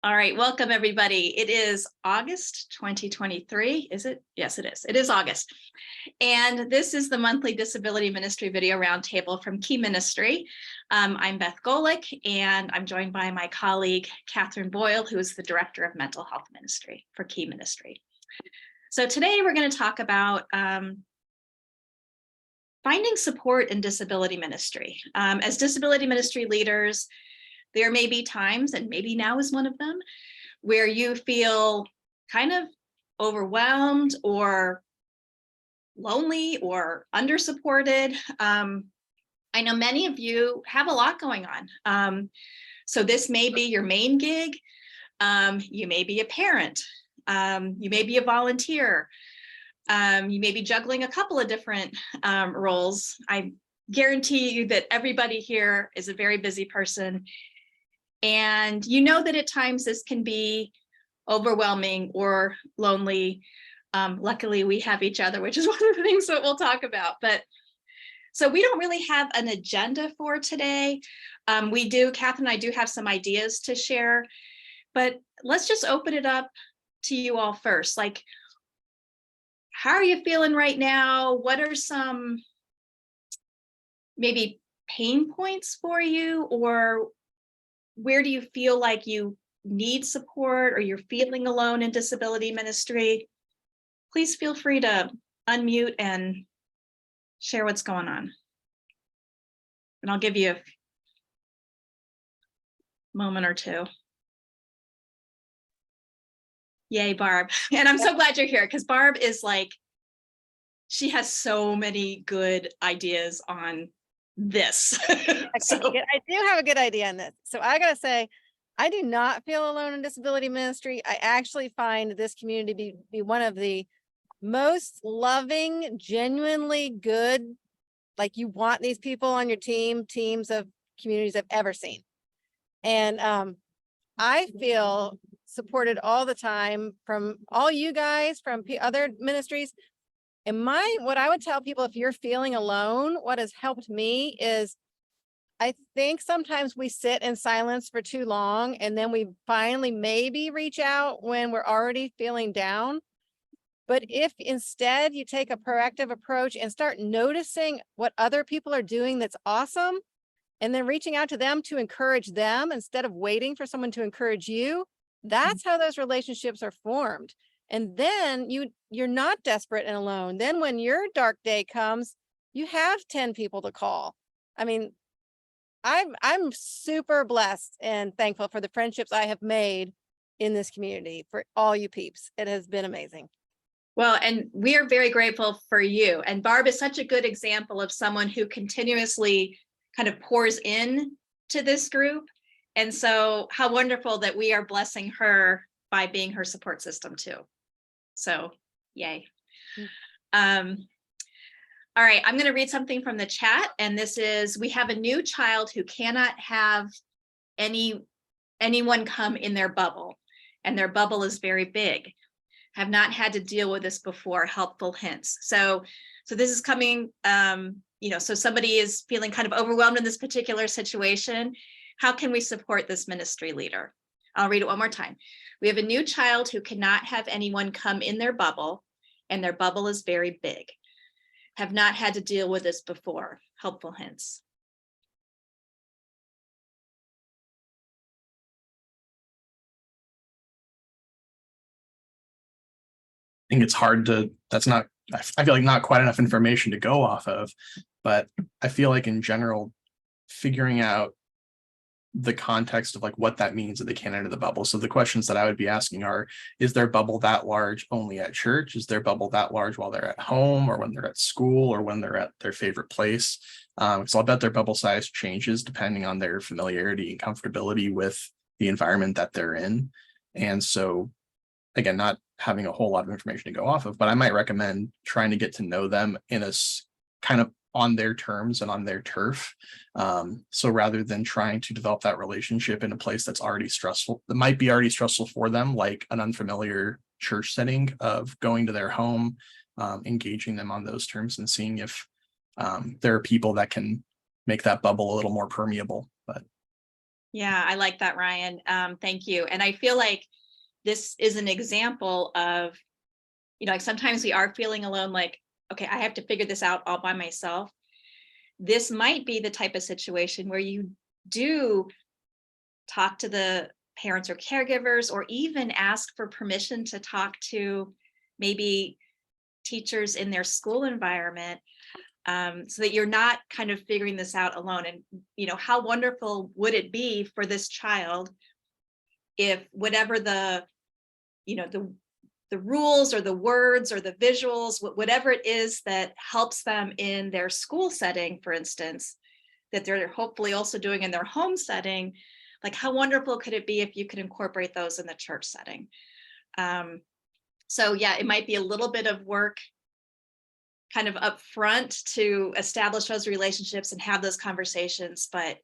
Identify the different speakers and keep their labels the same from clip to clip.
Speaker 1: All right, welcome everybody. It is August 2023, is it? Yes, it is. It is August. And this is the monthly Disability Ministry Video Roundtable from Key Ministry. I'm Beth Golick, and I'm joined by my colleague, Catherine Boyle, who is the Director of Mental Health Ministry for Key Ministry. So today we're going to talk about finding support in disability ministry. As disability ministry leaders, there may be times, and maybe now is one of them, where you feel kind of overwhelmed or lonely or undersupported. I know many of you have a lot going on. So this may be your main gig. You may be a parent. You may be a volunteer. You may be juggling a couple of different roles. I guarantee you that everybody here is a very busy person. And you know that at times this can be overwhelming or lonely. Luckily, we have each other, which is one of the things that we'll talk about. But so we don't really have an agenda for today. Kath and I do have some ideas to share, but let's just open it up to you all first. Like, how are you feeling right now? What are some maybe pain points for you, or where do you feel like you need support or you're feeling alone in disability ministry? Please feel free to unmute and share what's going on. And I'll give you a moment or two. Yay, Barb. And I'm so glad you're here, because Barb is like, she has so many good ideas on this.
Speaker 2: I do have a good idea on this. So I gotta say, I do not feel alone in disability ministry. I actually find this community to be one of the most loving, genuinely good, like you want these people on your teams of communities I've ever seen. And I feel supported all the time from all you guys, from other ministries. And what I would tell people, if you're feeling alone, what has helped me is, I think sometimes we sit in silence for too long, and then we finally maybe reach out when we're already feeling down. But if instead you take a proactive approach and start noticing what other people are doing that's awesome, and then reaching out to them to encourage them instead of waiting for someone to encourage you, that's how those relationships are formed. And then you're not desperate and alone. Then when your dark day comes, you have 10 people to call. I mean, I'm super blessed and thankful for the friendships I have made in this community, for all you peeps. It has been amazing.
Speaker 1: Well, and we are very grateful for you. And Barb is such a good example of someone who continuously kind of pours in to this group. And so how wonderful that we are blessing her by being her support system too. So yay. All right, I'm going to read something from the chat, and this is, we have a new child who cannot have anyone come in their bubble, and their bubble is very big. Have not had to deal with this before. Helpful hints. So this is coming, so somebody is feeling kind of overwhelmed in this particular situation. How can we support this ministry leader? I'll read it one more time. We have a new child who cannot have anyone come in their bubble, and their bubble is very big. Have not had to deal with this before. Helpful hints.
Speaker 3: I think it's hard to, I feel like not quite enough information to go off of, but I feel like in general, figuring out the context of like what that means that they can't enter the bubble. So the questions that I would be asking are, is their bubble that large only at church? Is their bubble that large while they're at home, or when they're at school, or when they're at their favorite place? So I'll bet their bubble size changes depending on their familiarity and comfortability with the environment that they're in. And so again, not having a whole lot of information to go off of, but I might recommend trying to get to know them in a kind of on their terms and on their turf. So rather than trying to develop that relationship in a place that's already stressful, that might be already stressful for them, like an unfamiliar church setting, of going to their home, engaging them on those terms and seeing if there are people that can make that bubble a little more permeable. But
Speaker 1: Yeah, I like that, Ryan. Thank you. And I feel like this is an example of, like sometimes we are feeling alone, like, okay, I have to figure this out all by myself. This might be the type of situation where you do talk to the parents or caregivers, or even ask for permission to talk to maybe teachers in their school environment, so that you're not kind of figuring this out alone. And how wonderful would it be for this child if whatever the rules or the words or the visuals, whatever it is that helps them in their school setting, for instance, that they're hopefully also doing in their home setting, like how wonderful could it be if you could incorporate those in the church setting? So yeah, it might be a little bit of work kind of up front to establish those relationships and have those conversations, but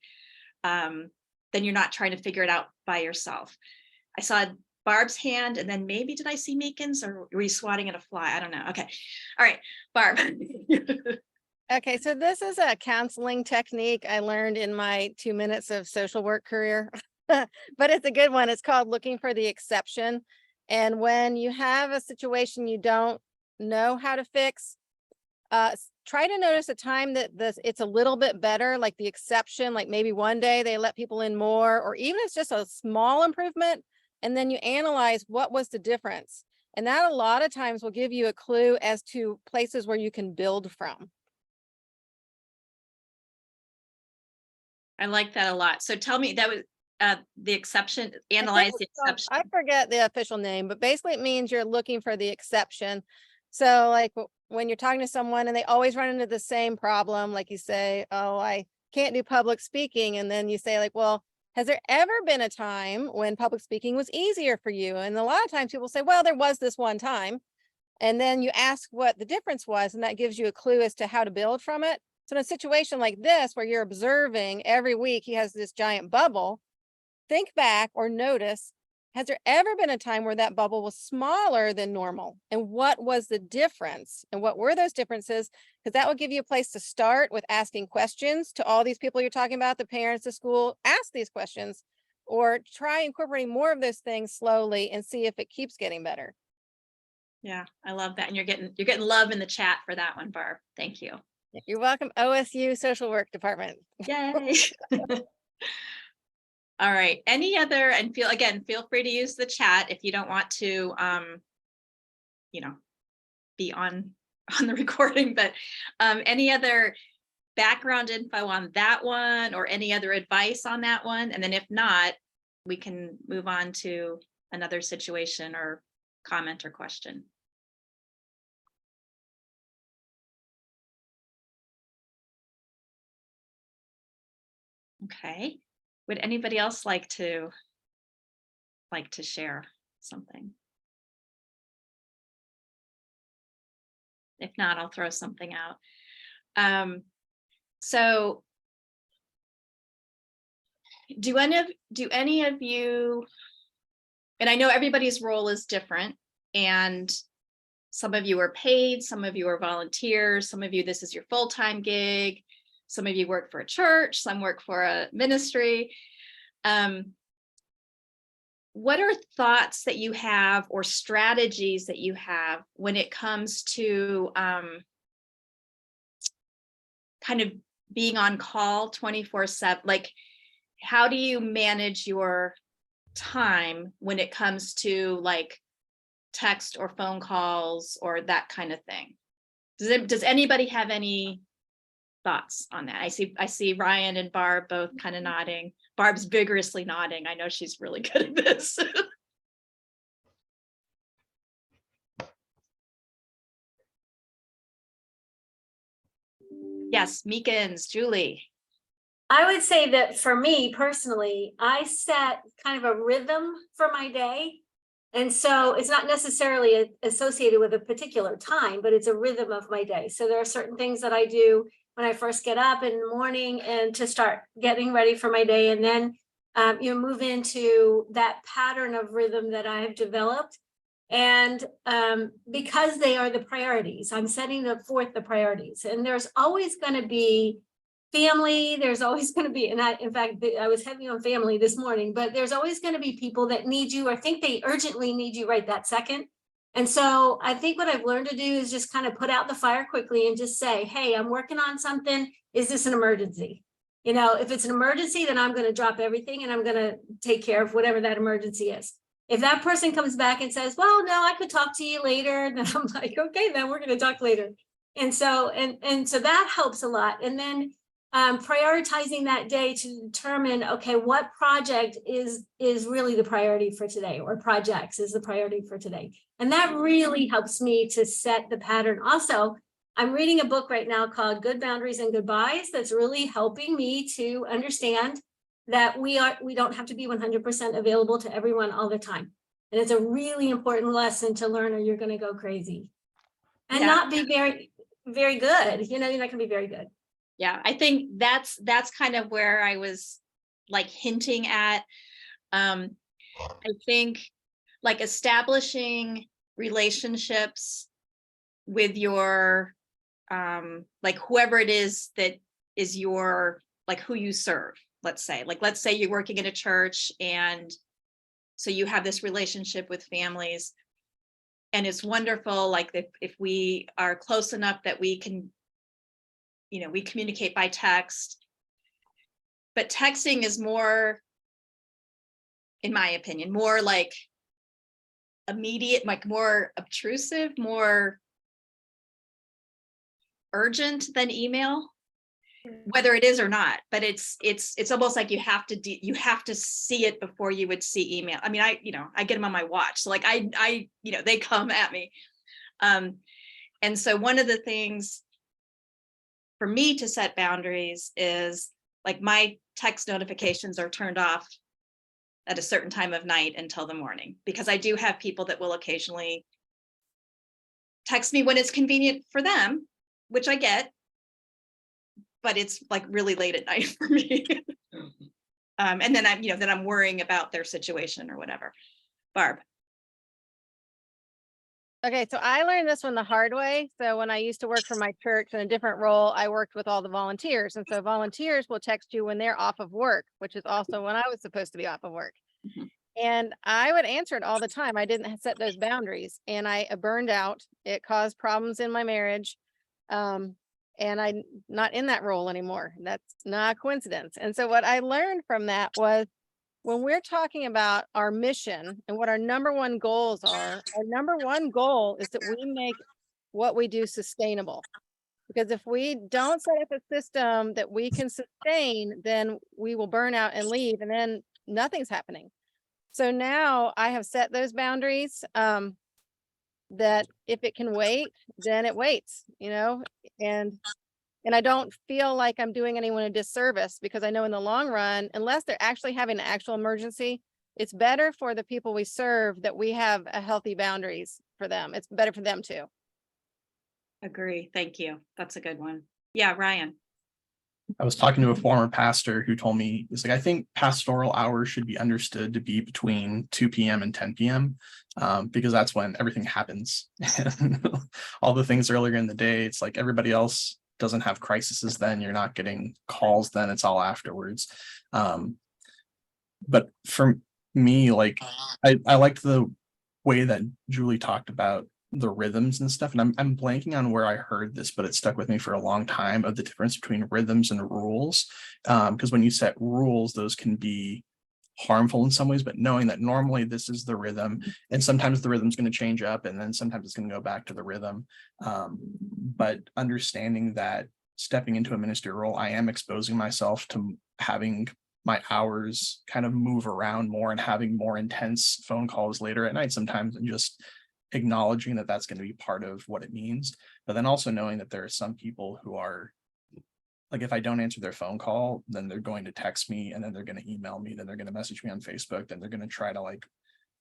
Speaker 1: then you're not trying to figure it out by yourself. I saw Barb's hand, and then maybe did I see Meekins, or were you swatting at a fly? I don't know. Okay. All right, Barb.
Speaker 2: Okay, so this is a counseling technique I learned in my 2 minutes of social work career, but it's a good one. It's called looking for the exception. And when you have a situation you don't know how to fix, try to notice a time that it's a little bit better, like the exception, like maybe one day they let people in more, or even it's just a small improvement. And then you analyze what was the difference. And that a lot of times will give you a clue as to places where you can build from.
Speaker 1: I like that a lot. So tell me, that was the exception, analyze the exception.
Speaker 2: I forget the official name, but basically it means you're looking for the exception. So like when you're talking to someone and they always run into the same problem, like you say, oh, I can't do public speaking. And then you say like, well, has there ever been a time when public speaking was easier for you? And a lot of times people say, well, there was this one time. And then you ask what the difference was, and that gives you a clue as to how to build from it. So in a situation like this, where you're observing every week he has this giant bubble, think back or notice, has there ever been a time where that bubble was smaller than normal? And what was the difference? And what were those differences? Because that will give you a place to start with asking questions to all these people you're talking about, the parents, the school. Ask these questions, or try incorporating more of those things slowly and see if it keeps getting better.
Speaker 1: Yeah, I love that. And you're getting love in the chat for that one, Barb. Thank you.
Speaker 2: You're welcome, OSU Social Work Department.
Speaker 1: Yay. All right. Any other, and feel free to use the chat if you don't want to, be on the recording, but any other background info on that one, or any other advice on that one? And then if not, we can move on to another situation or comment or question. Okay. Would anybody else like to share something? If not, I'll throw something out. So do any of you, and I know everybody's role is different, and some of you are paid, some of you are volunteers, some of you, this is your full-time gig, some of you work for a church, some work for a ministry. What are thoughts that you have or strategies that you have when it comes to kind of being on call 24/7? Like, how do you manage your time when it comes to like text or phone calls or that kind of thing? Does anybody have any thoughts on that? I see Ryan and Barb both kind of nodding. Barb's vigorously nodding. I know she's really good at this. Yes, Meekins, Julie.
Speaker 4: I would say that for me personally, I set kind of a rhythm for my day. And so it's not necessarily associated with a particular time, but it's a rhythm of my day. So there are certain things that I do when I first get up in the morning and to start getting ready for my day. And then you move into that pattern of rhythm that I have developed. And because they are the priorities, I'm setting forth the priorities. And there's always going to be family, there's always going to be, and in fact, I was heavy on family this morning, but there's always going to be people that need you or think they urgently need you right that second. And so I think what I've learned to do is just kind of put out the fire quickly and just say, hey, I'm working on something. Is this an emergency? You know, if it's an emergency, then I'm going to drop everything and I'm going to take care of whatever that emergency is. If that person comes back and says, well, no, I could talk to you later, then I'm like, okay, then we're going to talk later. And so, and so that helps a lot. And then prioritizing that day to determine, okay, what project is really the priority for today, or projects is the priority for today. And that really helps me to set the pattern. Also, I'm reading a book right now called Good Boundaries and Goodbyes that's really helping me to understand that we don't have to be 100% available to everyone all the time. And it's a really important lesson to learn, or you're going to go crazy and not be very, very good. You know, you're not going to be very good.
Speaker 1: Yeah, I think that's kind of where I was like hinting at. I think like establishing relationships with your like whoever it is that is your, like who you serve, let's say you're working in a church, and so you have this relationship with families, and it's wonderful, like if we are close enough that we can, you know, we communicate by text, but texting is more, in my opinion, more like immediate, like more obtrusive, more urgent than email, whether it is or not. But it's almost like you have to see it before you would see email. I mean, I get them on my watch, so like I they come at me, and so one of the things for me to set boundaries is like my text notifications are turned off at a certain time of night until the morning, because I do have people that will occasionally text me when it's convenient for them, which I get, but it's like really late at night for me. And then I'm worrying about their situation or whatever. Barb.
Speaker 2: Okay, so I learned this one the hard way. So when I used to work for my church in a different role, I worked with all the volunteers. And so volunteers will text you when they're off of work, which is also when I was supposed to be off of work.
Speaker 1: Mhm.
Speaker 2: And I would answer it all the time. I didn't set those boundaries, and I burned out. It caused problems in my marriage. And I'm not in that role anymore. That's not a coincidence. And so what I learned from that was, when we're talking about our mission and what our number one goals are, our number one goal is that we make what we do sustainable. Because if we don't set up a system that we can sustain, then we will burn out and leave, and then nothing's happening. So now I have set those boundaries, that if it can wait, then it waits, and I don't feel like I'm doing anyone a disservice, because I know in the long run, unless they're actually having an actual emergency, it's better for the people we serve that we have a healthy boundaries for them. It's better for them too.
Speaker 1: Agree. Thank you. That's a good one. Yeah, Ryan.
Speaker 3: I was talking to a former pastor who told me, he's like, I think pastoral hours should be understood to be between 2 p.m. and 10 p.m. Because that's when everything happens. All the things earlier in the day, it's like everybody else doesn't have crises then, you're not getting calls then, it's all afterwards. But for me, like I liked the way that Julie talked about the rhythms and stuff, and I'm blanking on where I heard this, but it stuck with me for a long time, of the difference between rhythms and rules. Because when you set rules, those can be harmful in some ways, but knowing that normally this is the rhythm, and sometimes the rhythm's going to change up, and then sometimes it's going to go back to the rhythm. But understanding that stepping into a ministry role, I am exposing myself to having my hours kind of move around more, and having more intense phone calls later at night sometimes, and just acknowledging that that's going to be part of what it means. But then also knowing that there are some people who are like, if I don't answer their phone call, then they're going to text me, and then they're going to email me, then they're going to message me on Facebook, then they're going to try to like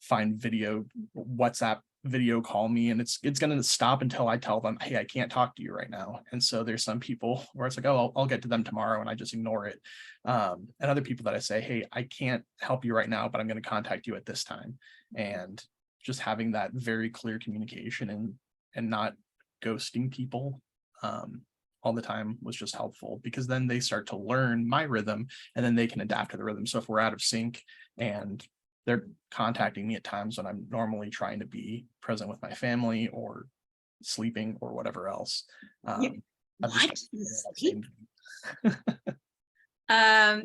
Speaker 3: find WhatsApp video call me, and it's going to stop until I tell them, hey, I can't talk to you right now. And so there's some people where it's like, oh, I'll get to them tomorrow, and I just ignore it. And other people that I say, hey, I can't help you right now, but I'm going to contact you at this time. And just having that very clear communication, and not ghosting people. all the time was just helpful, because then they start to learn my rhythm and then they can adapt to the rhythm. So if we're out of sync and they're contacting me at times when I'm normally trying to be present with my family or sleeping or whatever else. I've just-
Speaker 1: Sleep?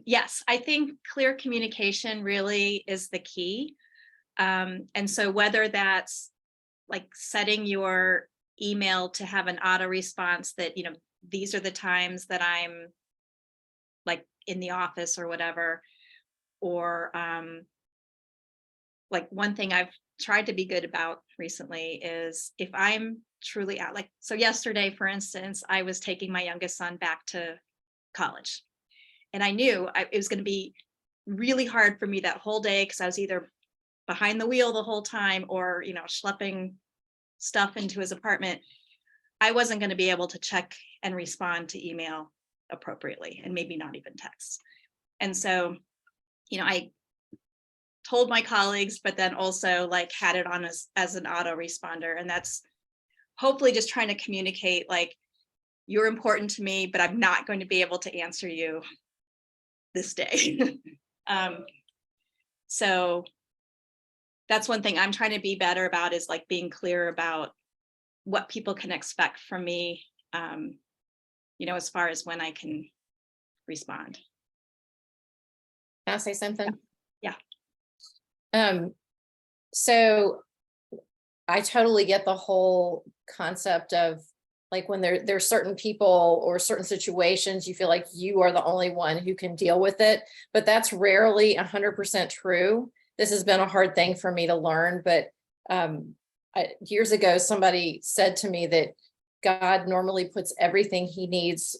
Speaker 1: Yes, I think clear communication really is the key. And so whether that's like setting your email to have an auto response that, these are the times that I'm like in the office or whatever, or like one thing I've tried to be good about recently is if I'm truly out, like, so yesterday, for instance, I was taking my youngest son back to college. And I knew it was going to be really hard for me that whole day because I was either behind the wheel the whole time or, schlepping stuff into his apartment. I wasn't going to be able to check and respond to email appropriately, and maybe not even text. And so, I told my colleagues, but then also like had it on as an auto responder. And that's hopefully just trying to communicate like, you're important to me, but I'm not going to be able to answer you this day. So that's one thing I'm trying to be better about, is like being clear about what people can expect from me, as far as when I can respond.
Speaker 5: Can I say something?
Speaker 1: Yeah.
Speaker 5: So I totally get the whole concept of like when there's certain people or certain situations, you feel like you are the only one who can deal with it, but that's rarely 100% true. This has been a hard thing for me to learn, but years ago, somebody said to me that God normally puts everything he needs,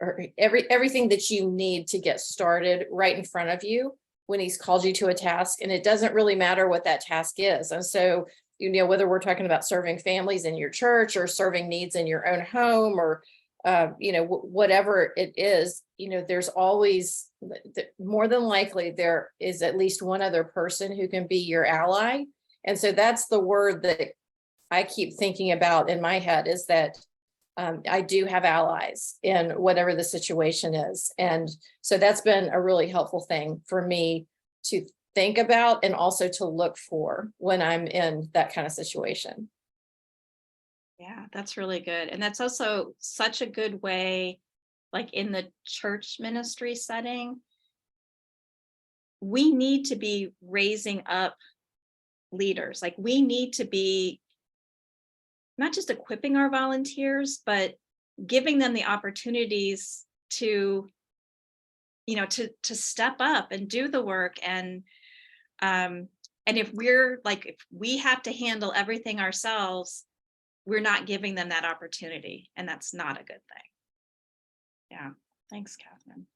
Speaker 5: or everything that you need to get started right in front of you when he's called you to a task. And it doesn't really matter what that task is. And so, whether we're talking about serving families in your church or serving needs in your own home or, whatever it is, there's always, more than likely, there is at least one other person who can be your ally. And so that's the word that I keep thinking about in my head, is that I do have allies in whatever the situation is. And so that's been a really helpful thing for me to think about and also to look for when I'm in that kind of situation.
Speaker 1: Yeah, that's really good. And that's also such a good way, like in the church ministry setting, we need to be raising up leaders. Like we need to be not just equipping our volunteers, but giving them the opportunities to, to step up and do the work. And if we have to handle everything ourselves, we're not giving them that opportunity, and that's not a good thing. Yeah, thanks, Catherine.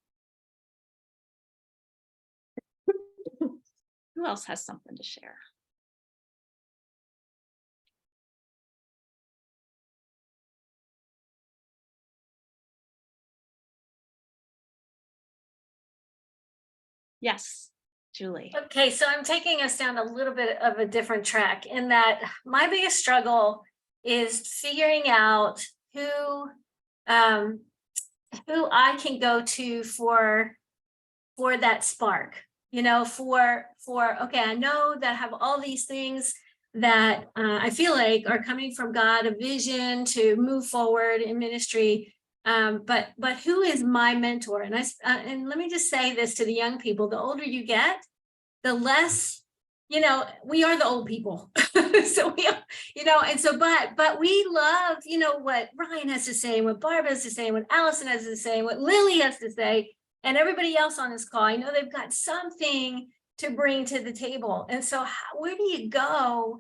Speaker 1: Who else has something to share? Yes, Julie.
Speaker 4: Okay, so I'm taking us down a little bit of a different track in that my biggest struggle is figuring out who I can go to for that spark, okay, I know that I have all these things that I feel like are coming from God, a vision to move forward in ministry. But who is my mentor? And and let me just say this to the young people: the older you get, the less, we are the old people. So but we love, what Ryan has to say, what Barb has to say, what Allison has to say, what Lily has to say, and everybody else on this call. I know they've got something to bring to the table. And so where do you go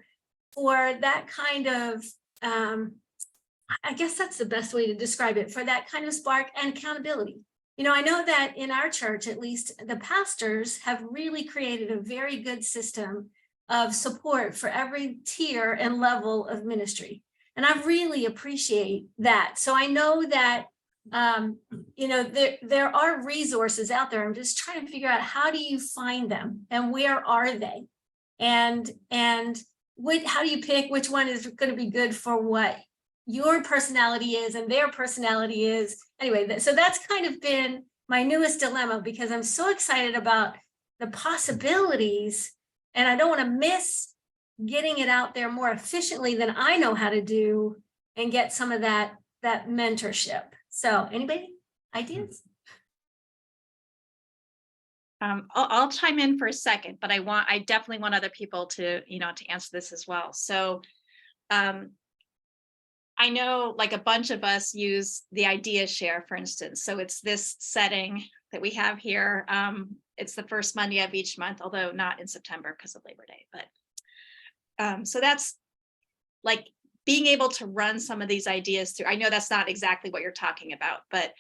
Speaker 4: for that kind of, I guess that's the best way to describe it, for that kind of spark and accountability? I know that in our church, at least, the pastors have really created a very good system of support for every tier and level of ministry. And I really appreciate that. So I know that, there are resources out there. I'm just trying to figure out, how do you find them and where are they? And how do you pick which one is going to be good for what your personality is and their personality is. Anyway, so that's kind of been my newest dilemma, because I'm so excited about the possibilities and I don't want to miss getting it out there more efficiently than I know how to do and get some of that mentorship. So anybody, ideas?
Speaker 1: I'll chime in for a second, but I definitely want other people to, to answer this as well. So I know like a bunch of us use the idea share, for instance. So it's this setting that we have here. It's the first Monday of each month, although not in September because of Labor Day. But so that's like being able to run some of these ideas through. I know that's not exactly what you're talking about, but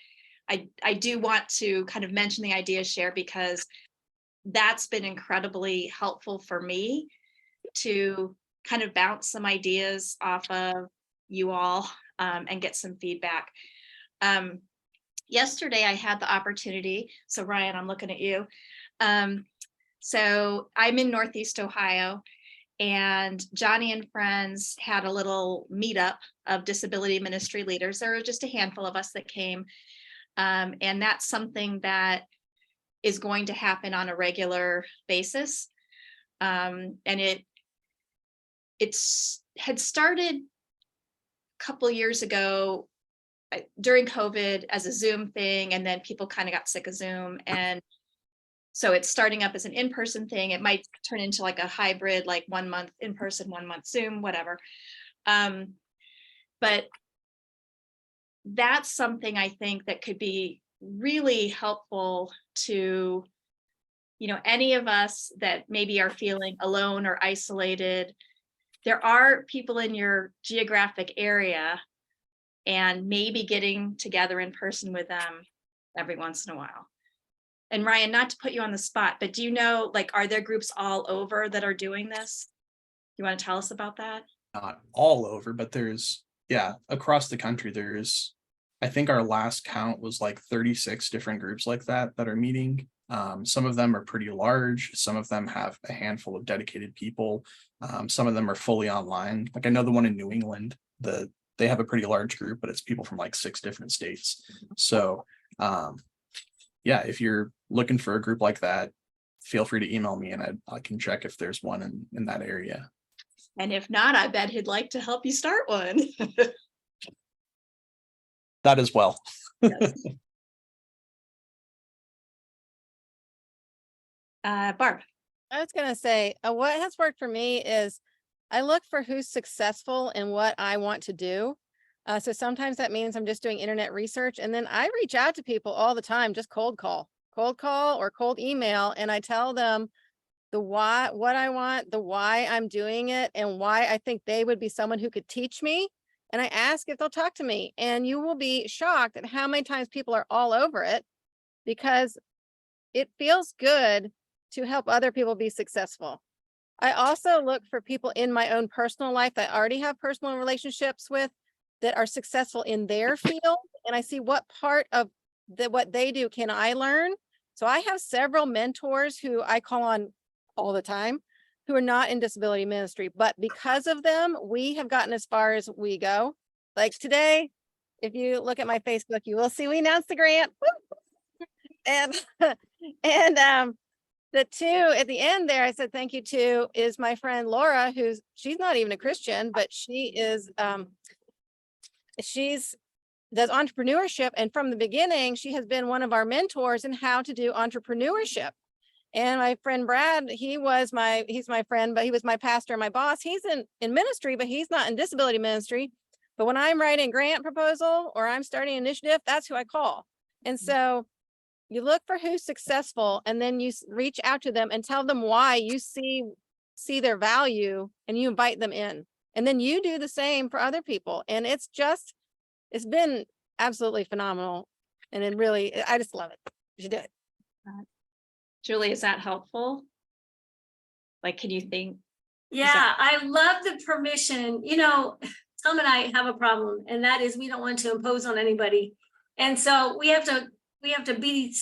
Speaker 1: I do want to kind of mention the idea share because that's been incredibly helpful for me to kind of bounce some ideas off of you all and get some feedback. Yesterday I had the opportunity, so Ryan, I'm looking at you. So I'm in Northeast Ohio, and Johnny and friends had a little meetup of disability ministry leaders. There were just a handful of us that came. And that's something that is going to happen on a regular basis. And it's had started a couple years ago during COVID as a Zoom thing, and then people kind of got sick of Zoom. And so it's starting up as an in-person thing. It might turn into like a hybrid, like 1 month in person, 1 month Zoom, whatever. But that's something I think that could be really helpful to, any of us that maybe are feeling alone or isolated. There are people in your geographic area, and maybe getting together in person with them every once in a while. And Ryan, not to put you on the spot, but do you know, like, are there groups all over that are doing this? You want to tell us about that?
Speaker 3: Not all over, but there's, across the country, there's, I think our last count was like 36 different groups like that are meeting. Some of them are pretty large. Some of them have a handful of dedicated people. Some of them are fully online. Like I know the one in New England, they have a pretty large group, but it's people from like 6 different states. So if you're looking for a group like that, feel free to email me and I can check if there's one in that area.
Speaker 1: And if not, I bet he'd like to help you start one.
Speaker 3: That as well.
Speaker 1: Yes. Barb.
Speaker 2: I was going to say, what has worked for me is I look for who's successful in what I want to do. So sometimes that means I'm just doing internet research, and then I reach out to people all the time, just cold call or cold email. And I tell them the why, what I want, the why I'm doing it, and why I think they would be someone who could teach me. And I ask if they'll talk to me, and you will be shocked at how many times people are all over it, because it feels good to help other people be successful. I also look for people in my own personal life that I already have personal relationships with that are successful in their field. And I see what part of what they do can I learn. So I have several mentors who I call on all the time, who are not in disability ministry, but because of them, we have gotten as far as we go. Like today, if you look at my Facebook, you will see we announced the grant. And the 2 at the end there, I said thank you to, is my friend Laura, she's not even a Christian, but she is does entrepreneurship, and from the beginning she has been one of our mentors in how to do entrepreneurship. And my friend Brad, he's my friend, but he was my pastor and my boss. He's in ministry, but he's not in disability ministry. But when I'm writing a grant proposal or I'm starting an initiative, that's who I call. And so you look for who's successful, and then you reach out to them and tell them why you see their value, and you invite them in. And then you do the same for other people. And it's been absolutely phenomenal. And I just love it. You should do it.
Speaker 1: Julie, is that helpful? Like, can you think?
Speaker 4: Yeah, I love the permission. Tom and I have a problem, and that is we don't want to impose on anybody. And so we have to beat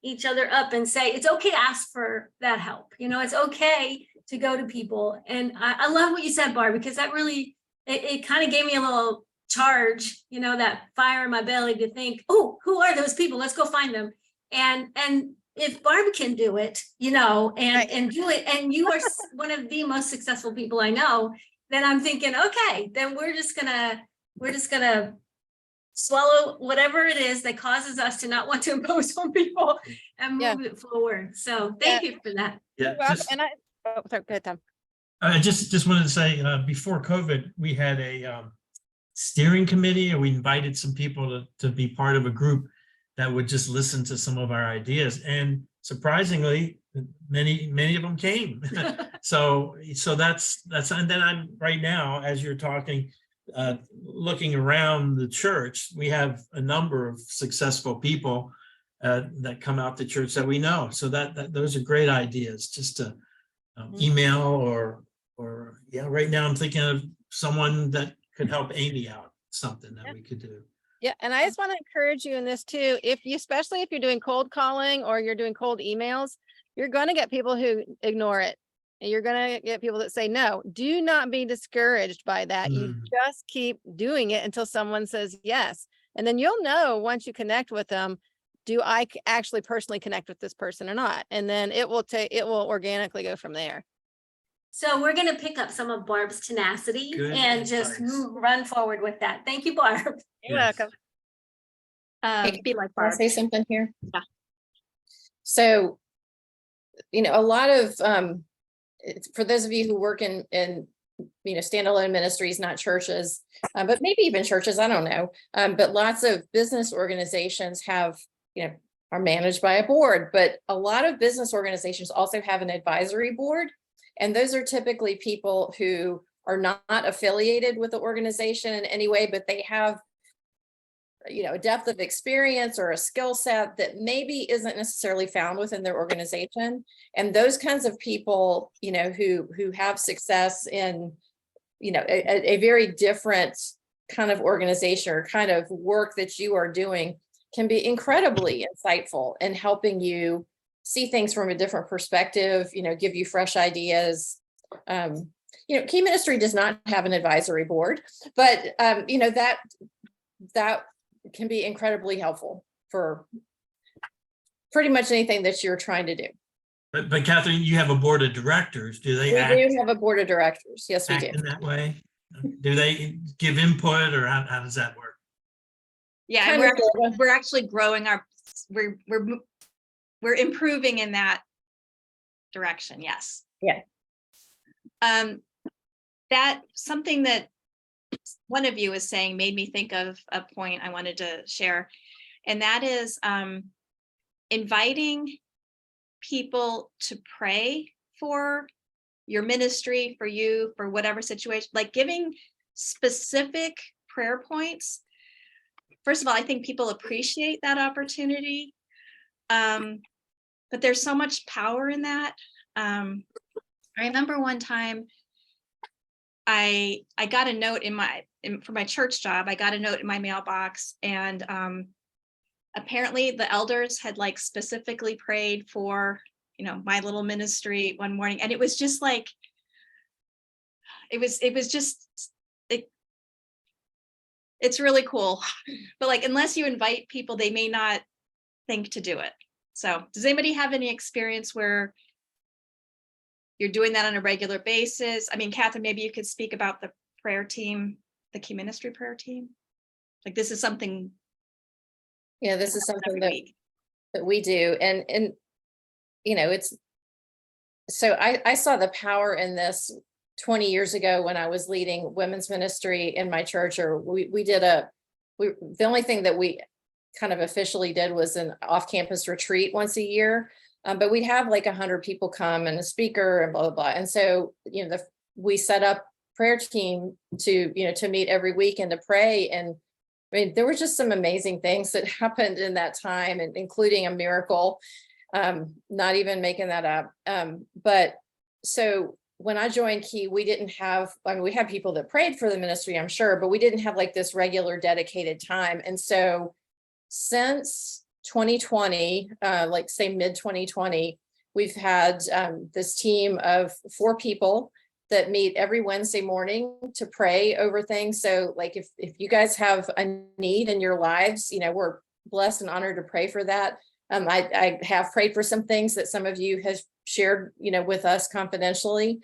Speaker 4: each other up and say, it's okay to ask for that help. It's okay to go to people. And I love what you said, Barb, because that really it kind of gave me a little charge, that fire in my belly to think, oh, who are those people? Let's go find them. And if Barb can do it, and do it, and you are one of the most successful people I know, then I'm thinking, okay, then we're just gonna swallow whatever it is that causes us to not want to impose on people and move it forward. So thank you for that.
Speaker 6: Yeah,
Speaker 2: Well,
Speaker 6: just,
Speaker 2: and I, oh, sorry, go ahead, Tom.
Speaker 6: I just wanted to say, before COVID, we had a steering committee, and we invited some people to be part of a group that would just listen to some of our ideas. And surprisingly, many of them came. So that's, and then I'm right now, as you're talking, looking around the church, we have a number of successful people that come out to church that we know. So that those are great ideas, just to email or yeah, right now I'm thinking of someone that could help Amy out, something that we could do.
Speaker 2: Yeah, and I just want to encourage you in this too. Especially if you're doing cold calling or you're doing cold emails, you're going to get people who ignore it. And you're going to get people that say no. Do not be discouraged by that. You just keep doing it until someone says yes. And then you'll know once you connect with them, do I actually personally connect with this person or not? And then it will organically go from there.
Speaker 4: So we're going to pick up some of Barb's tenacity
Speaker 6: Good
Speaker 4: and just
Speaker 6: advice.
Speaker 4: run forward with that. Thank you, Barb.
Speaker 2: You're
Speaker 6: Yes.
Speaker 2: welcome.
Speaker 1: Be like
Speaker 5: Can I
Speaker 1: Barb.
Speaker 5: say something here?
Speaker 1: Yeah.
Speaker 5: So, a lot of, for those of you who work in standalone ministries, not churches, but maybe even churches, I don't know. But lots of business organizations have, are managed by a board, but a lot of business organizations also have an advisory board. And those are typically people who are not affiliated with the organization in any way, but they have, a depth of experience or a skill set that maybe isn't necessarily found within their organization. And those kinds of people, who have success in, a very different kind of organization or kind of work that you are doing can be incredibly insightful in helping you see things from a different perspective, give you fresh ideas. Key Ministry does not have an advisory board, but that can be incredibly helpful for pretty much anything that you're trying to do.
Speaker 6: But Catherine, you have a board of directors. Do they
Speaker 5: We do have a board of directors. Yes, we do.
Speaker 6: act in that way? Do they give input, or how does that work?
Speaker 1: Yeah, and we're actually growing we're improving in that direction. Yes.
Speaker 5: Yeah.
Speaker 1: That something that one of you is saying made me think of a point I wanted to share, and that is inviting people to pray for your ministry, for you, for whatever situation, like giving specific prayer points. First of all, I think people appreciate that opportunity. But there's so much power in that. I remember one time I got a note for my church job. I got a note in my mailbox, and apparently the elders had specifically prayed for, my little ministry one morning. And it was just it's really cool. But unless you invite people, they may not think to do it. So does anybody have any experience where you're doing that on a regular basis? I mean, Catherine, maybe you could speak about the prayer team, the Key Ministry prayer team. This is something.
Speaker 5: Yeah, this is something that we do. And it's, so I saw the power in this 20 years ago when I was leading women's ministry in my church, or the only thing that we kind of officially did was an off-campus retreat once a year. But we'd have 100 people come and a speaker and blah, blah, blah. And so, we set up prayer team to meet every week and to pray. And I mean, there were just some amazing things that happened in that time, and including a miracle, not even making that up. But so when I joined Key, we didn't have, we had people that prayed for the ministry, I'm sure, but we didn't have this regular dedicated time. And so since 2020, say mid 2020, we've had this team of 4 people that meet every Wednesday morning to pray over things. So like if you guys have a need in your lives, you know, we're blessed and honored to pray for that. I have prayed for some things that some of you have shared, you know, with us confidentially.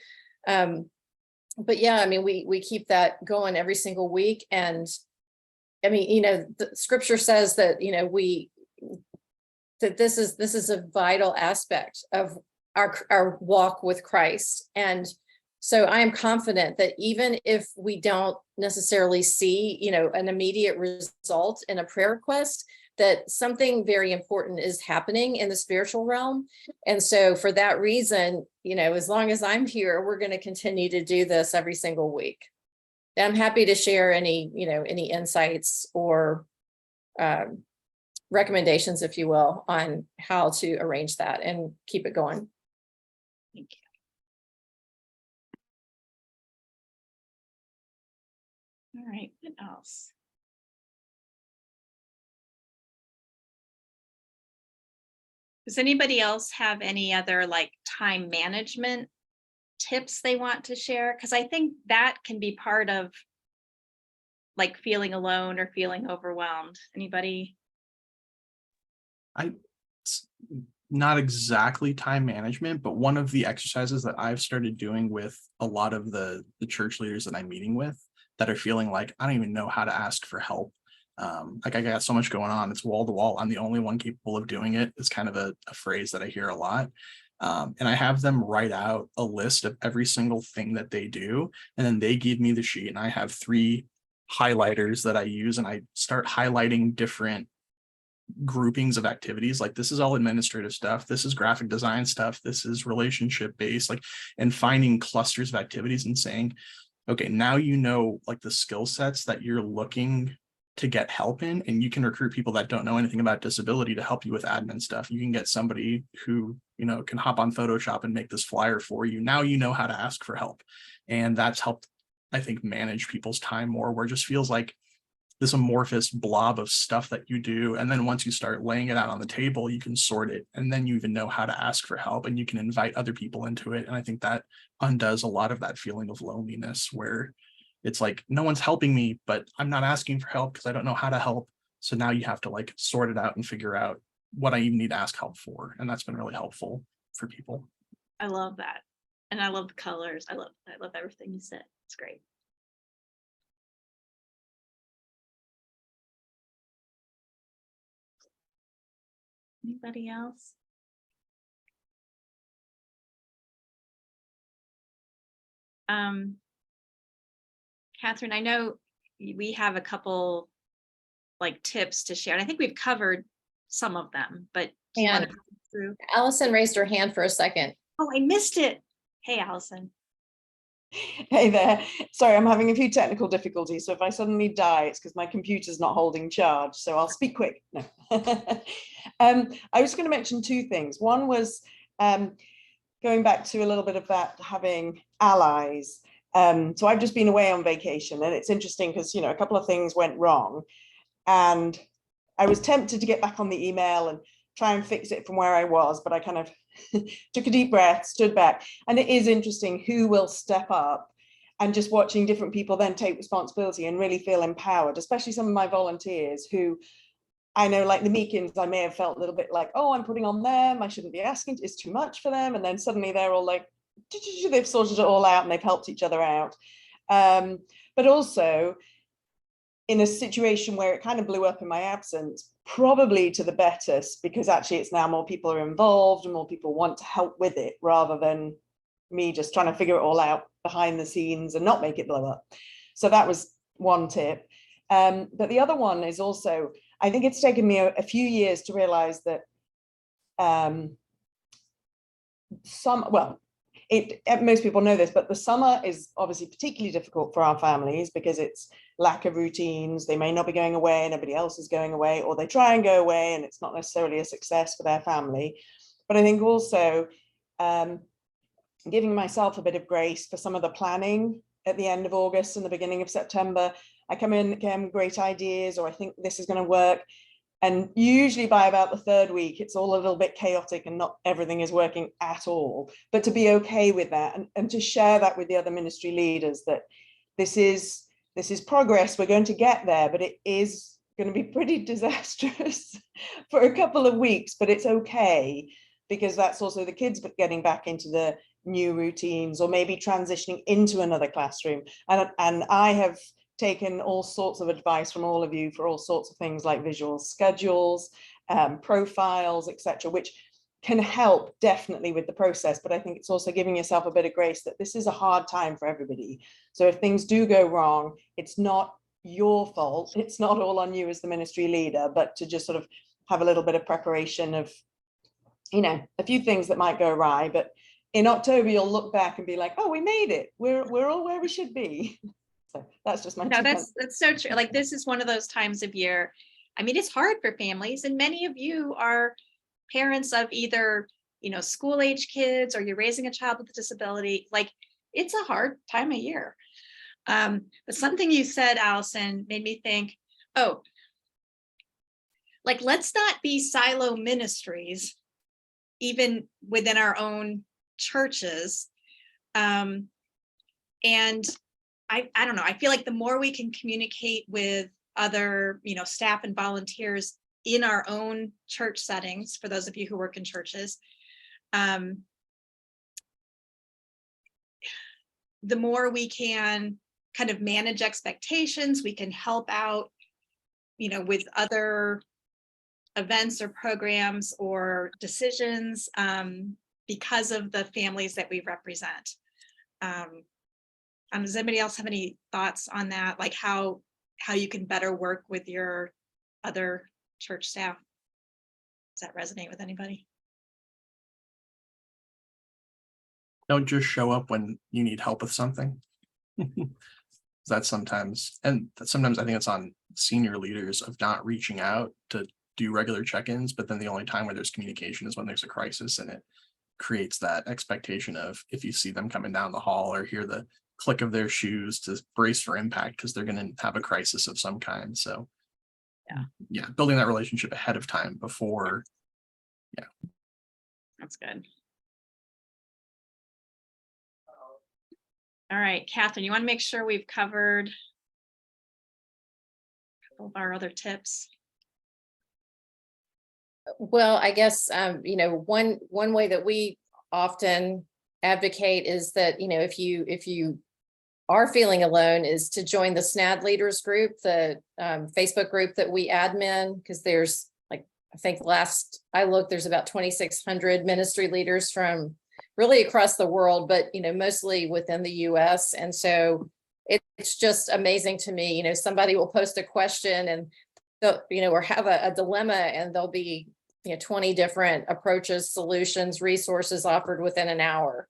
Speaker 5: But yeah, I mean, we keep that going every single week. And I mean, you know, the scripture says that, you know, that this is a vital aspect of our walk with Christ. And so I am confident that even if we don't necessarily see, you know, an immediate result in a prayer request, that something very important is happening in the spiritual realm. And so for that reason, you know, as long as I'm here, we're going to continue to do this every single week. And I'm happy to share any, you know, any insights or recommendations, if you will, on how to arrange that and keep it going.
Speaker 1: Thank you. All right, what else? Does anybody else have any other like time management tips they want to share? Because I think that can be part of like feeling alone or feeling overwhelmed. Anybody?
Speaker 3: It's not exactly time management, but one of the exercises that I've started doing with a lot of the church leaders that I'm meeting with that are feeling like I don't even know how to ask for help. Like I got so much going on, it's wall to wall. I'm the only one capable of doing it. It's kind of a phrase that I hear a lot. And I have them write out a list of every single thing that they do. And then they give me the sheet, and I have 3 highlighters that I use, and I start highlighting different groupings of activities. Like this is all administrative stuff, this is graphic design stuff, this is relationship based, like, and finding clusters of activities and saying, okay, now you know like the skill sets that you're looking to get help in, and you can recruit people that don't know anything about disability to help you with admin stuff. You can get somebody who, you know, can hop on Photoshop and make this flyer for you. Now you know how to ask for help. And that's helped, I think, manage people's time more, where it just feels like this amorphous blob of stuff that you do. And then once you start laying it out on the table, you can sort it, and then you even know how to ask for help, and you can invite other people into it. And I think that undoes a lot of that feeling of loneliness, where it's like, no one's helping me, but I'm not asking for help because I don't know how to help. So now you have to like sort it out and figure out what I even need to ask help for. And that's been really helpful for people.
Speaker 1: I love that. And I love the colors. I love everything you said. It's great. Anybody else? Catherine, I know we have a couple like tips to share, and I think we've covered some of them, but do you want to go through?
Speaker 5: Allison raised her hand for a second.
Speaker 1: Oh, I missed it. Hey, Allison.
Speaker 7: Hey there. Sorry, I'm having a few technical difficulties. So if I suddenly die, it's because my computer's not holding charge. So I'll speak quick. No. I was going to mention 2 things. One was going back to a little bit of that having allies. So I've just been away on vacation, and it's interesting because, you know, a couple of things went wrong, and I was tempted to get back on the email and try and fix it from where I was, but I kind of took a deep breath, stood back. And it is interesting who will step up, and just watching different people then take responsibility and really feel empowered, especially some of my volunteers who I know, like the Meekins, I may have felt a little bit like, oh, I'm putting on them, I shouldn't be asking, it's too much for them. And then suddenly they're all like, they've sorted it all out and they've helped each other out. But also in a situation where it kind of blew up in my absence, probably to the better, because actually it's now more people are involved and more people want to help with it, rather than me just trying to figure it all out behind the scenes and not make it blow up. So that was one tip. But the other one is also, I think it's taken me a few years to realize that most people know this, but the summer is obviously particularly difficult for our families because it's lack of routines. They may not be going away, nobody else is going away, or they try and go away and it's not necessarily a success for their family. But I think also giving myself a bit of grace for some of the planning at the end of August and the beginning of September. I come in, get great ideas, or I think this is going to work. And usually by about the third week, it's all a little bit chaotic and not everything is working at all. But to be okay with that and to share that with the other ministry leaders, that this is progress, we're going to get there, but it is going to be pretty disastrous for a couple of weeks, but it's okay, because that's also the kids getting back into the new routines or maybe transitioning into another classroom. And I have taken all sorts of advice from all of you for all sorts of things like visual schedules, profiles, etc., which can help definitely with the process. But I think it's also giving yourself a bit of grace that this is a hard time for everybody. So if things do go wrong, it's not your fault. It's not all on you as the ministry leader, but to just sort of have a little bit of preparation of, you know, a few things that might go awry. But in October, you'll look back and be like, oh, we made it. We're all where we should be. So that's just my
Speaker 1: No,
Speaker 7: 2
Speaker 1: that's
Speaker 7: cents.
Speaker 1: so true. Like, this is one of those times of year. I mean, it's hard for families, and many of you are parents of either, you know, school age kids, or you're raising a child with a disability. Like, it's a hard time of year. But something you said, Allison, made me think, oh, like, let's not be silo ministries, even within our own churches. And I don't know, I feel like the more we can communicate with other, you know, staff and volunteers in our own church settings, for those of you who work in churches, the more we can kind of manage expectations, we can help out, you know, with other events or programs or decisions, because of the families that we represent. Does anybody else have any thoughts on that? Like how you can better work with your other church staff? Does that resonate with anybody?
Speaker 3: Don't just show up when you need help with something. That's sometimes I think it's on senior leaders of not reaching out to do regular check-ins, but then the only time where there's communication is when there's a crisis, and it creates that expectation of, if you see them coming down the hall or hear the click of their shoes, to brace for impact, because they're going to have a crisis of some kind. So yeah, building that relationship ahead of time before. Yeah,
Speaker 1: That's good. All right, Catherine, you want to make sure we've covered a couple of our other tips?
Speaker 5: Well, I guess, you know, one way that we often advocate is that, you know, if you are feeling alone, is to join the SNAD leaders group, the Facebook group that we admin, because there's, like, I think last I looked, there's about 2,600 ministry leaders from really across the world, but, you know, mostly within the US. And so it's just amazing to me, you know, somebody will post a question and they'll, you know, or have a dilemma, and there'll be, you know, 20 different approaches, solutions, resources offered within an hour.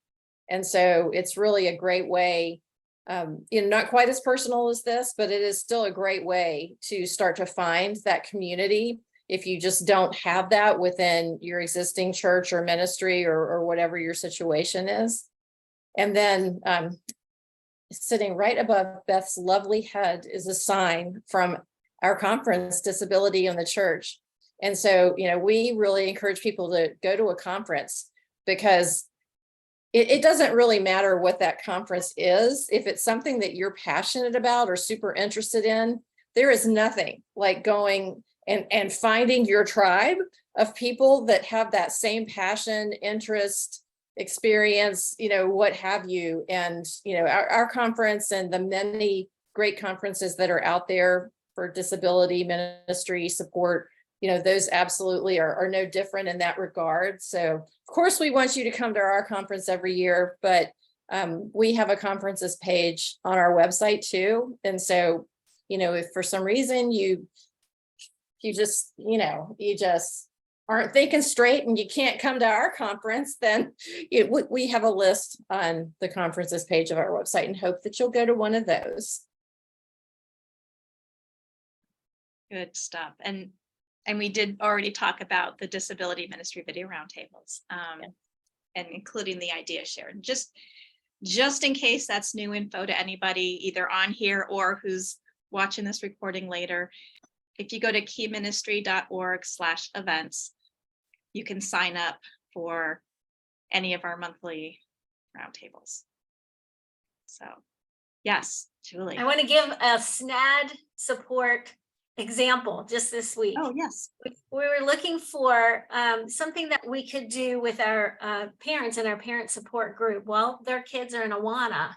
Speaker 5: And so it's really a great way, you know, not quite as personal as this, but it is still a great way to start to find that community if you just don't have that within your existing church or ministry or whatever your situation is. And then sitting right above Beth's lovely head is a sign from our conference, Disability in the Church. And so, you know, we really encourage people to go to a conference, because it doesn't really matter what that conference is. If it's something that you're passionate about or super interested in, there is nothing like going and finding your tribe of people that have that same passion, interest, experience, you know, what have you. And, you know, our conference and the many great conferences that are out there for disability ministry support, you know, those absolutely are no different in that regard. So of course we want you to come to our conference every year, but we have a conferences page on our website too. And so, you know, if for some reason you just, you know, you just aren't thinking straight and you can't come to our conference, then we have a list on the conferences page of our website, and hope that you'll go to one of those.
Speaker 1: Good stuff. And we did already talk about the disability ministry video roundtables, and including the idea shared. Just in case that's new info to anybody, either on here or who's watching this recording later. if you go to keyministry.org/events, you can sign up for any of our monthly roundtables. So, yes, Julie.
Speaker 4: I want to give a SNAD support example just this week.
Speaker 1: Oh, yes.
Speaker 4: We were looking for something that we could do with our parents and our parent support group. Well, their kids are in Awana,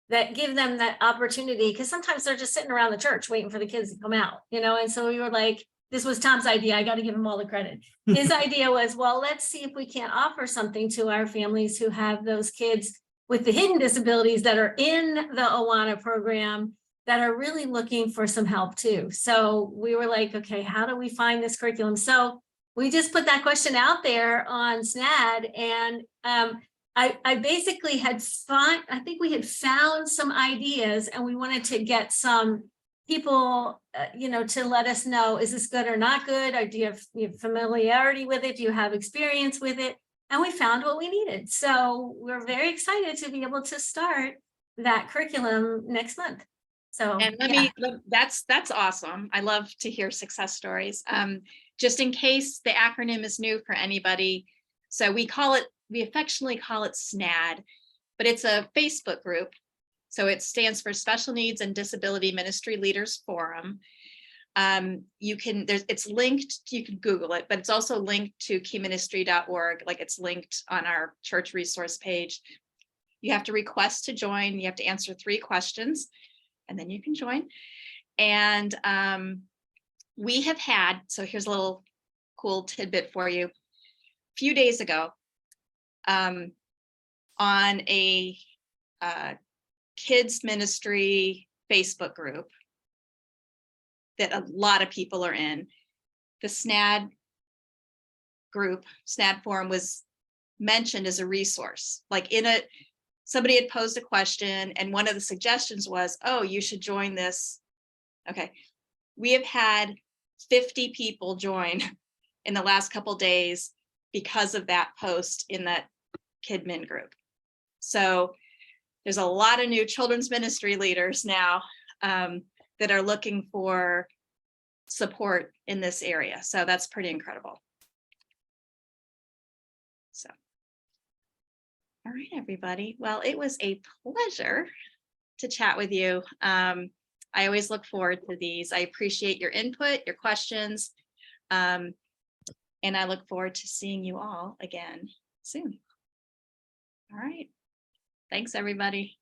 Speaker 4: that give them that opportunity, because sometimes they're just sitting around the church waiting for the kids to come out, you know? And so we were like, this was Tom's idea. I got to give him all the credit. His idea was, well, let's see if we can't offer something to our families who have those kids with the hidden disabilities that are in the Awana program that are really looking for some help too. So we were like, okay, how do we find this curriculum? So we just put that question out there on SNAD, and I basically I think we had found some ideas, and we wanted to get some people, you know, to let us know, is this good or not good? Or do you have familiarity with it? Do you have experience with it? And we found what we needed. So we're very excited to be able to start that curriculum next month. So,
Speaker 1: And that's awesome. I love to hear success stories. Just in case the acronym is new for anybody. So we affectionately call it SNAD, but it's a Facebook group. So it stands for Special Needs and Disability Ministry Leaders Forum. It's linked, you can Google it, but it's also linked to keyministry.org. Like, it's linked on our church resource page. You have to request to join. You have to answer 3 questions, and then you can join. And we have had, so here's a little cool tidbit for you. A few days ago, on a kids ministry Facebook group that a lot of people are in, the SNAD group, SNAD forum, was mentioned as a resource. Like, somebody had posed a question, and one of the suggestions was, oh, you should join this. Okay, we have had 50 people join in the last couple days because of that post in that KidMin group. So there's a lot of new children's ministry leaders now that are looking for support in this area. So that's pretty incredible. So, all right, everybody. Well, it was a pleasure to chat with you. I always look forward to these. I appreciate your input, your questions, and I look forward to seeing you all again soon. All right. Thanks, everybody.